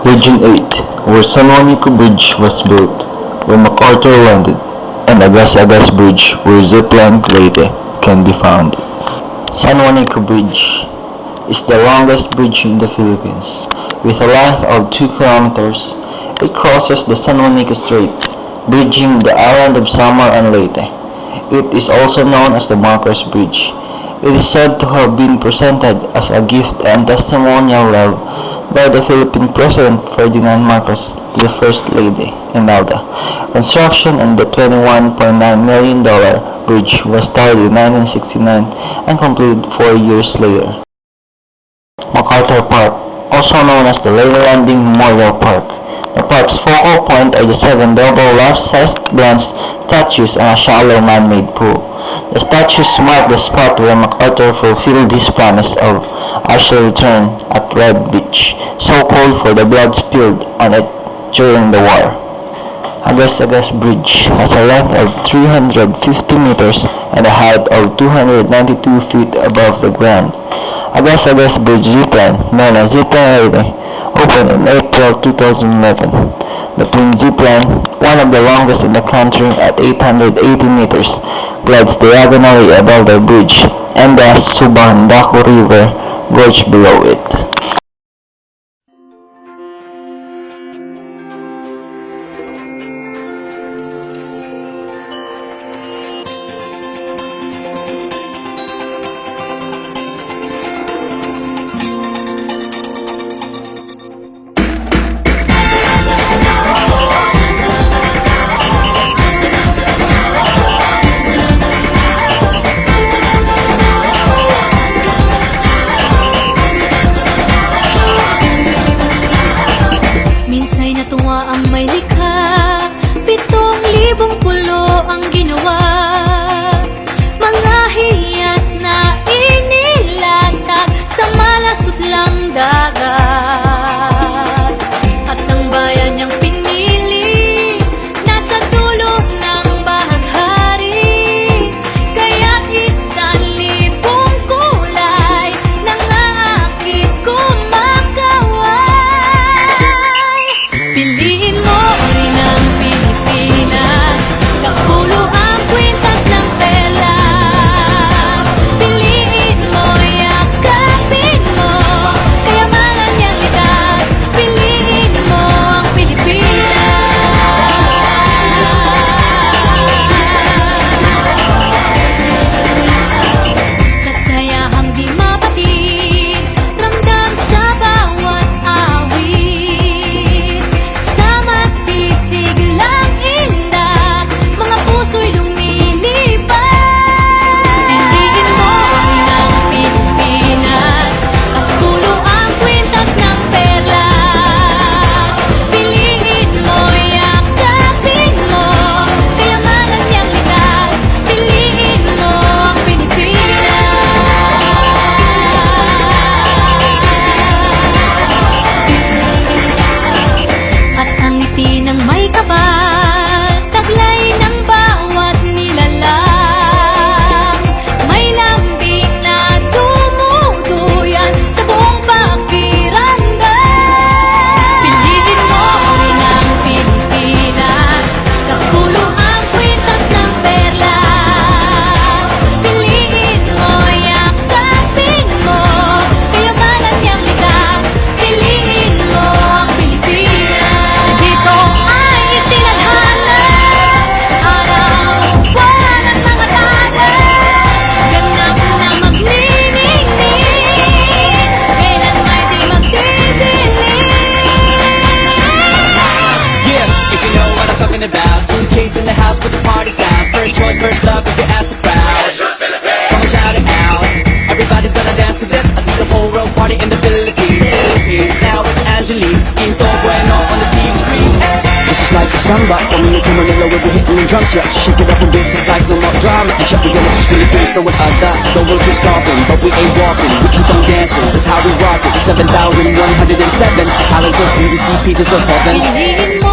Region 8, where San Juanico Bridge was built, where MacArthur landed, and Agas-Agas Bridge, where Zipline Leyte can be found. San Juanico Bridge is the longest bridge in the Philippines. With a length of 2 kilometers, it crosses the San Juanico Strait, bridging the island of Samar and Leyte. It is also known as the Marcos Bridge. It is said to have been presented as a gift and testimonial love by the Philippine President Ferdinand Marcos to the First Lady, Imelda. Construction on the $21.9 million bridge was started in 1969 and completed 4 years later. MacArthur Park, also known as the Leyte Landing Memorial Park. The park's focal point are the 7 double large-sized bronze statues on a shallow man-made pool. The statues mark the spot where MacArthur fulfilled his promise of "I shall return" at Red Beach, so called for the blood spilled on it during the war. Agas-Agas Bridge has a length of 350 meters and a height of 292 feet above the ground. Agas-Agas Bridge Zipline, known as Zipline Leyte, opened in April 2011. The Twin Zipline, one of the longest in the country at 880 meters, glides diagonally above the bridge and the Subandaku River gorge below it. Ang may likha, 7,000 pulo ang ginawa. Mga hiyas na inilatag sa malasutlang dagat. At ang bayan niyang pinili, nasa dulo ng bahaghari. Kaya't 1,000 kulay nangangakit kumakaway. Piliin mo rin ang Pilipinas, kapulo ang kwintas ng perlas. Piliin mo, yakapin mo, kayamanan niyang likas. Piliin mo ang Pilipinas. Kasayahang di mapatid, ramdam sa bawat awit. Sama't sisig lang inda, mga puso'y lumilipad. Piliin mo rin ang Pilipinas, kapulo ang kwintas ng perlas. Piliin mo, yakapin mo, kayamanan niyang likas. Piliin mo ang Pilipinas. At ang ngiti ng may kapal, taglay ng bawat nilalang. May lambing na dumuduyan sa buong pakiramdam. Piliin mo rin ang Pilipinas, kapulo ang kwintas ng perlas. Piliin mo, yakapin mo, kayamanan niyang likas. Piliin mo ang Pilipinas. Dito ay itinadhana, araw-buwan at mga tala. Ganap na magniningning, kailan may di magdidilim. Yeah, if you know what I'm talking about. Suitcase in the house, put the party's out. First choice, first love, if you ask the crowd. Come and shout it out. Everybody's gonna dance to this. I see the whole world party in the Philippines. Now with Angelique, Quinto Bueno on the TV screen. This is like a samba, coming into Manila with the hitting the drums. Yeah, she shake it up and dance it like no more drama. You check the girl, she's really good, so what I got. The world keeps stopping, but we ain't walking. We keep on dancing, that's how we rock it. 7,107 islands of beauty, see pieces of heaven. Piliin mo